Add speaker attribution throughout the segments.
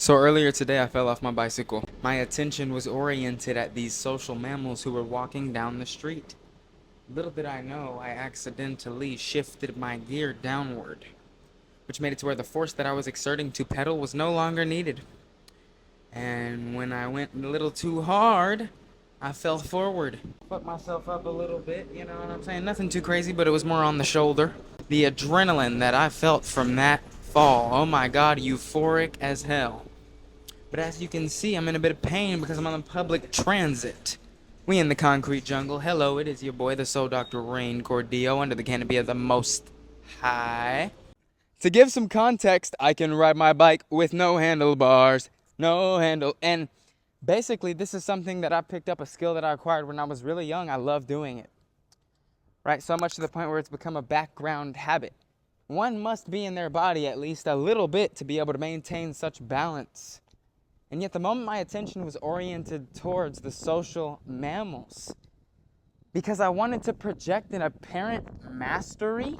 Speaker 1: So earlier today I fell off my bicycle. My attention was oriented at these social mammals who were walking down the street. Little did I know, I accidentally shifted my gear downward, which made it to where the force that I was exerting to pedal was no longer needed. And when I went a little too hard, I fell forward. Fucked myself up a little bit, you know what I'm saying? Nothing too crazy, but it was more on the shoulder. The adrenaline that I felt from that fall, oh my god, euphoric as hell. But as you can see, I'm in a bit of pain because I'm on public transit. We in the concrete jungle. Hello, it is your boy, the Soul Dr. Rain Cordio, under the canopy of the Most High. To give some context, I can ride my bike with no handlebars. No handle. And basically, this is something that I picked up, a skill that I acquired when I was really young. I love doing it. Right? So much to the point where it's become a background habit. One must be in their body at least a little bit to be able to maintain such balance. And yet the moment my attention was oriented towards the social mammals, because I wanted to project an apparent mastery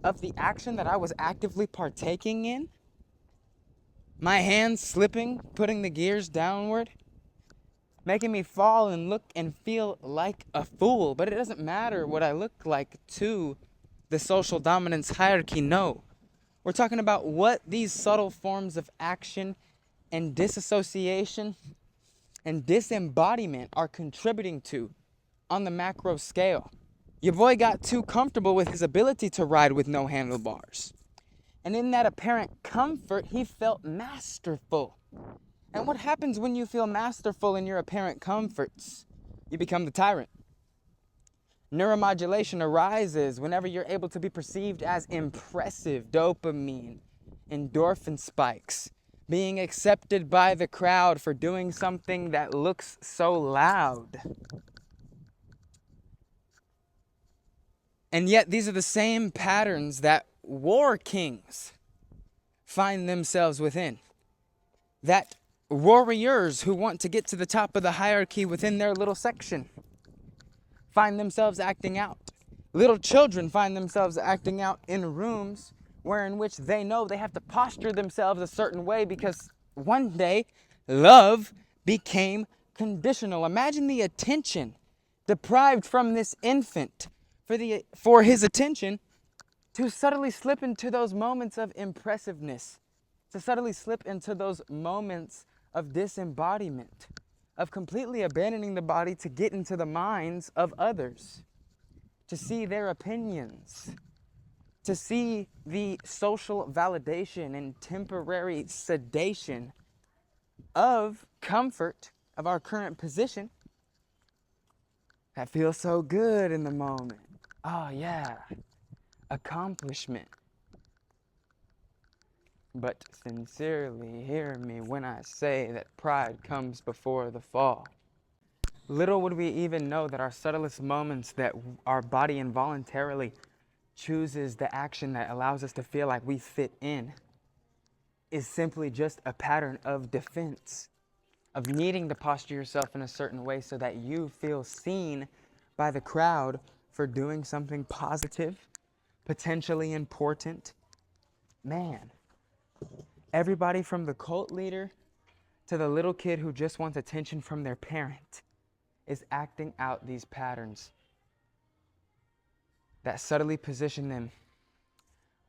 Speaker 1: of the action that I was actively partaking in, my hands slipping, putting the gears downward, making me fall and look and feel like a fool. But it doesn't matter what I look like to the social dominance hierarchy, no. We're talking about what these subtle forms of action and disassociation and disembodiment are contributing to on the macro scale. Your boy got too comfortable with his ability to ride with no handlebars. And in that apparent comfort, he felt masterful. And what happens when you feel masterful in your apparent comforts? You become the tyrant. Neuromodulation arises whenever you're able to be perceived as impressive. Dopamine, endorphin spikes, being accepted by the crowd for doing something that looks so loud. And yet these are the same patterns that war kings find themselves within. That warriors who want to get to the top of the hierarchy within their little section find themselves acting out. Little children find themselves acting out in rooms in which they know they have to posture themselves a certain way because one day love became conditional. Imagine the attention deprived from this infant for his attention to subtly slip into those moments of impressiveness, to subtly slip into those moments of disembodiment, of completely abandoning the body to get into the minds of others, to see their opinions, to see the social validation and temporary sedation of comfort of our current position that feels so good in the moment. Oh yeah, accomplishment. But sincerely hear me when I say that pride comes before the fall. Little would we even know that our subtlest moments, that our body involuntarily chooses the action that allows us to feel like we fit in, is simply just a pattern of defense, of needing to posture yourself in a certain way so that you feel seen by the crowd for doing something positive, potentially important. Man, everybody from the cult leader to the little kid who just wants attention from their parent is acting out these patterns that subtly position them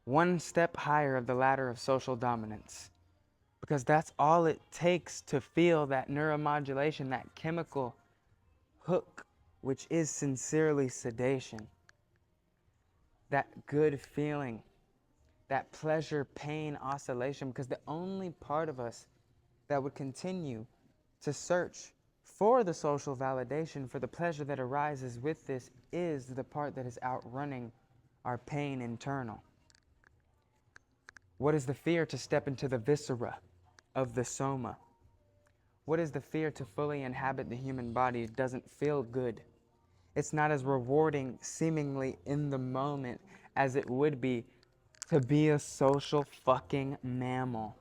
Speaker 1: one step higher of the ladder of social dominance. Because that's all it takes to feel that neuromodulation, that chemical hook, which is sincerely sedation. That good feeling, that pleasure-pain oscillation, because the only part of us that would continue to search for the social validation, for the pleasure that arises with this, is the part that is outrunning our pain internal. What is the fear to step into the viscera of the soma? What is the fear to fully inhabit the human body? It doesn't feel good. It's not as rewarding seemingly in the moment as it would be to be a social fucking mammal.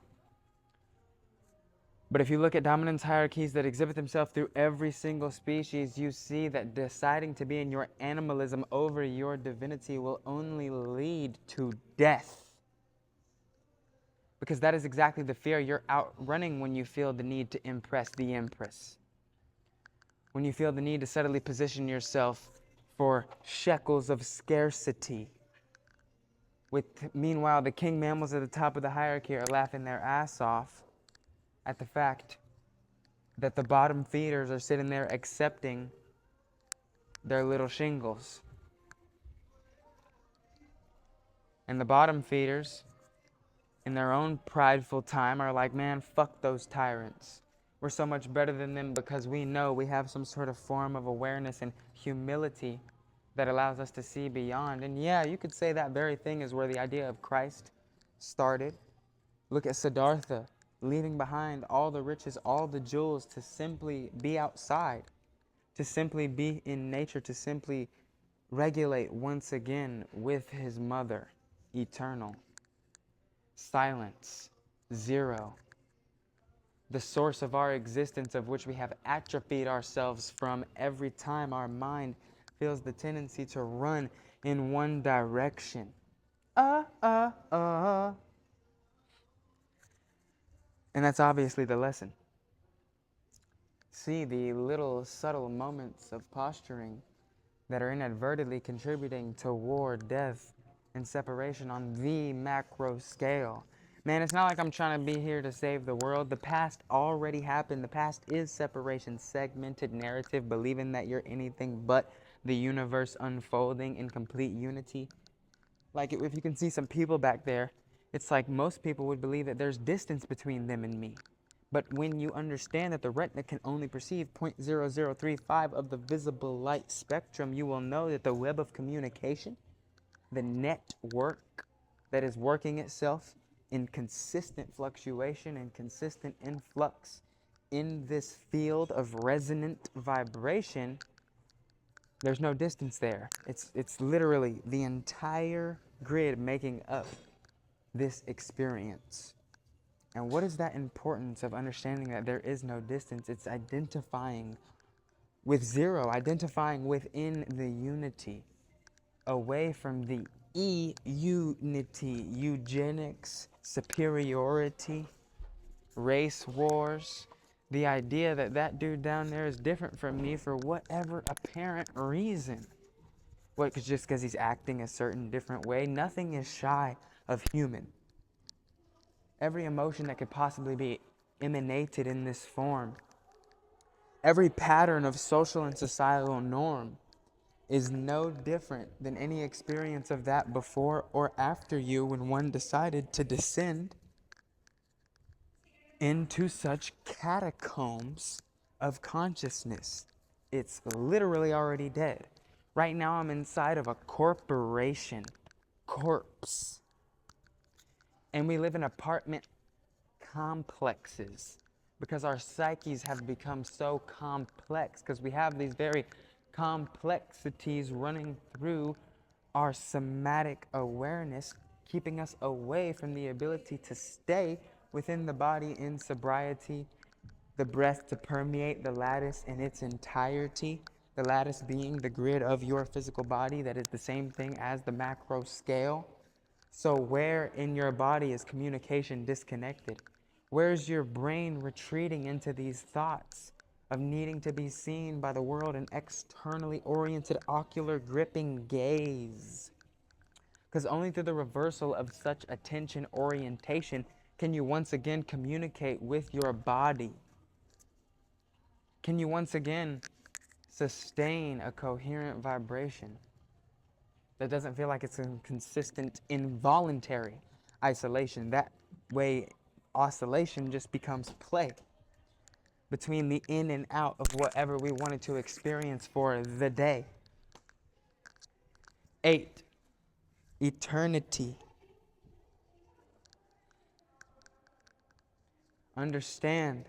Speaker 1: But if you look at dominance hierarchies that exhibit themselves through every single species, you see that deciding to be in your animalism over your divinity will only lead to death. Because that is exactly the fear you're outrunning when you feel the need to impress the empress. When you feel the need to subtly position yourself for shekels of scarcity. Meanwhile, the king mammals at the top of the hierarchy are laughing their ass off at the fact that the bottom feeders are sitting there accepting their little shingles. And the bottom feeders, in their own prideful time, are like, man, fuck those tyrants. We're so much better than them because we know we have some sort of form of awareness and humility that allows us to see beyond. And yeah, you could say that very thing is where the idea of Christ started. Look at Siddhartha, leaving behind all the riches, all the jewels to simply be outside, to simply be in nature, to simply regulate once again with his mother, eternal. Silence, zero. The source of our existence, of which we have atrophied ourselves from every time our mind feels the tendency to run in one direction. And that's obviously the lesson. See the little subtle moments of posturing that are inadvertently contributing toward death and separation on the macro scale. Man, it's not like I'm trying to be here to save the world. The past already happened. The past is separation, segmented narrative, believing that you're anything but the universe unfolding in complete unity. Like, if you can see some people back there, it's like most people would believe that there's distance between them and me. But when you understand that the retina can only perceive 0.0035 of the visible light spectrum, you will know that the web of communication, the network that is working itself in consistent fluctuation and consistent influx in this field of resonant vibration, there's no distance there. It's literally the entire grid making up this experience. And what is that importance of understanding that there is no distance? It's identifying with zero, identifying within the unity, away from the e-unity, eugenics, superiority, race wars, the idea that that dude down there is different from me for whatever apparent reason. What, just because he's acting a certain different way? Nothing is shy of human. Every emotion that could possibly be emanated in this form, every pattern of social and societal norm is no different than any experience of that before or after you when one decided to descend into such catacombs of consciousness. It's literally already dead. Right now I'm inside of a corporation, corpse. And we live in apartment complexes because our psyches have become so complex, because we have these very complexities running through our somatic awareness, keeping us away from the ability to stay within the body in sobriety, the breath to permeate the lattice in its entirety, the lattice being the grid of your physical body that is the same thing as the macro scale. So where in your body is communication disconnected? Where's your brain retreating into these thoughts of needing to be seen by the world in externally oriented ocular gripping gaze? Because only through the reversal of such attention orientation can you once again communicate with your body. Can you once again sustain a coherent vibration that doesn't feel like it's in consistent involuntary isolation? That way, oscillation just becomes play between the in and out of whatever we wanted to experience for the day. 8, eternity. Understand,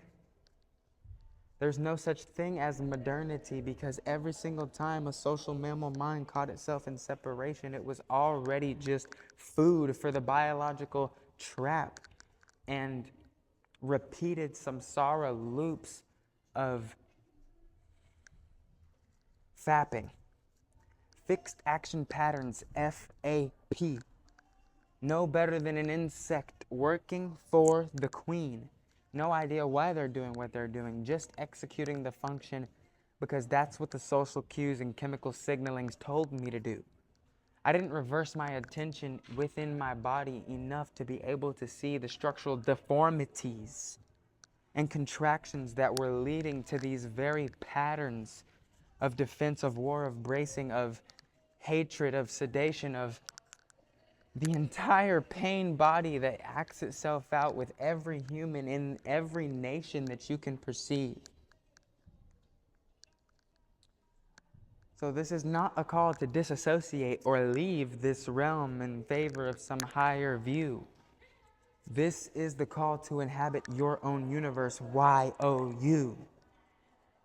Speaker 1: there's no such thing as modernity, because every single time a social mammal mind caught itself in separation, it was already just food for the biological trap and repeated samsara loops of fapping, fixed action patterns, FAP, No better than an insect working for the queen. No idea why they're doing what they're doing, just executing the function because that's what the social cues and chemical signalings told me to do. I didn't reverse my attention within my body enough to be able to see the structural deformities and contractions that were leading to these very patterns of defense, of war, of bracing, of hatred, of sedation, of the entire pain body that acts itself out with every human in every nation that you can perceive. So this is not a call to disassociate or leave this realm in favor of some higher view. This is the call to inhabit your own universe, Y-O-U.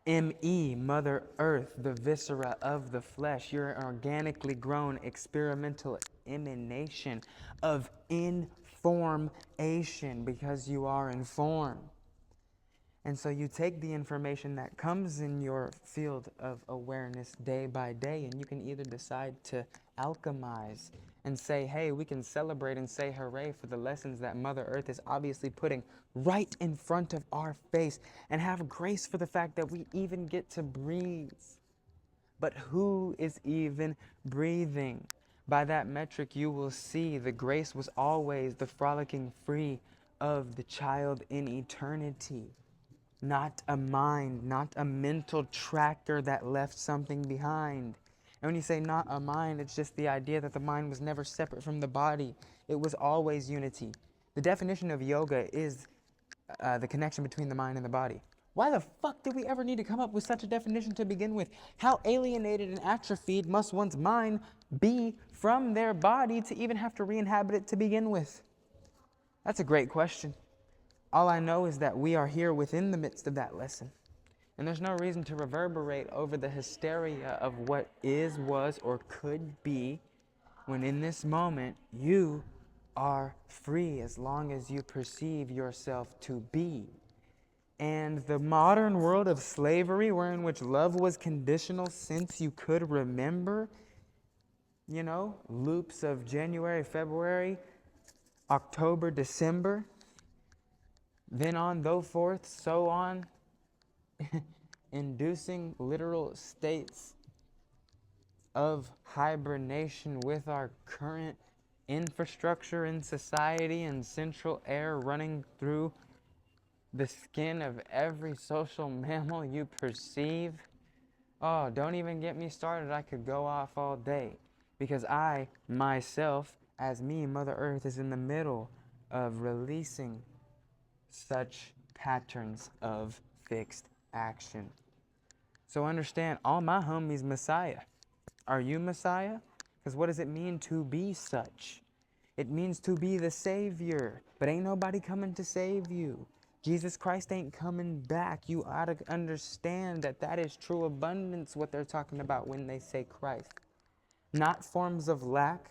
Speaker 1: M-E, Mother Earth, the viscera of the flesh. You're an organically grown experimental emanation of information because you are informed. And so you take the information that comes in your field of awareness day by day, and you can either decide to alchemize and say, hey, we can celebrate and say hooray for the lessons that Mother Earth is obviously putting right in front of our face, and have grace for the fact that we even get to breathe. But who is even breathing? By that metric, you will see the grace was always the frolicking free of the child in eternity. Not a mind, not a mental tracker that left something behind. And when you say not a mind, it's just the idea that the mind was never separate from the body. It was always unity. The definition of yoga is the connection between the mind and the body. Why the fuck did we ever need to come up with such a definition to begin with? How alienated and atrophied must one's mind be from their body to even have to re-inhabit it to begin with? That's a great question. All I know is that we are here within the midst of that lesson. And there's no reason to reverberate over the hysteria of what is, was, or could be, when in this moment you are free as long as you perceive yourself to be. And the modern world of slavery, wherein which love was conditional since you could remember, you know, loops of January, February, October, December, then on, though forth, so on, inducing literal states of hibernation with our current infrastructure in society and central air running through the skin of every social mammal you perceive. Oh, don't even get me started. I could go off all day because I, myself, as me, Mother Earth, is in the middle of releasing such patterns of fixed action. So understand, all my homies Messiah. Are you Messiah? Because what does it mean to be such? It means to be the Savior, but ain't nobody coming to save you. Jesus Christ ain't coming back. You ought to understand that that is true abundance, what they're talking about when they say Christ. Not forms of lack,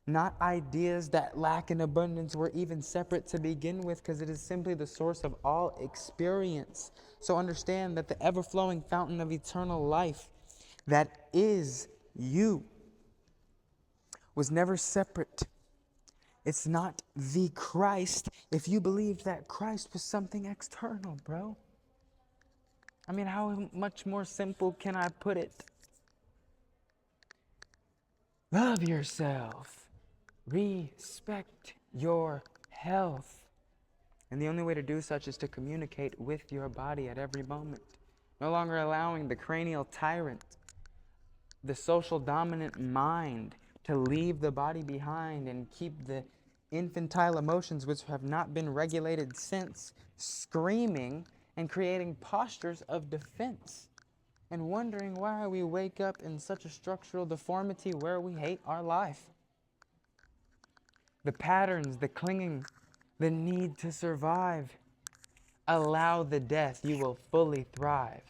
Speaker 1: not ideas that lack in abundance were even separate to begin with, because it is simply the source of all experience. So understand that the ever-flowing fountain of eternal life that is you was never separate. It's not the Christ if you believed that Christ was something external, bro. I mean, how much more simple can I put it? Love yourself. Respect your health. And the only way to do such is to communicate with your body at every moment. No longer allowing the cranial tyrant, the social dominant mind, to leave the body behind and keep the infantile emotions which have not been regulated since screaming and creating postures of defense and wondering why we wake up in such a structural deformity where we hate our life. The patterns, the clinging, the need to survive. Allow the death, you will fully thrive.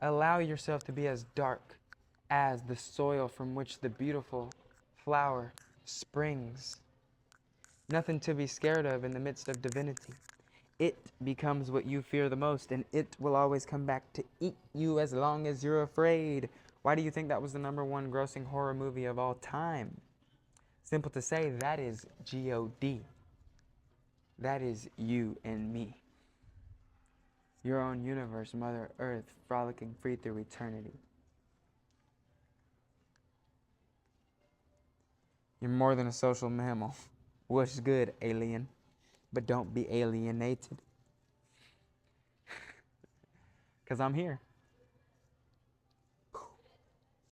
Speaker 1: Allow yourself to be as dark as the soil from which the beautiful flower springs. Nothing to be scared of in the midst of divinity. It becomes what you fear the most, and it will always come back to eat you as long as you're afraid. Why do you think that was the #1 grossing horror movie of all time? Simple to say, that is God. That is you and me. Your own universe, Mother Earth, frolicking free through eternity. You're more than a social mammal. What's good, alien? But don't be alienated. 'Cause I'm here.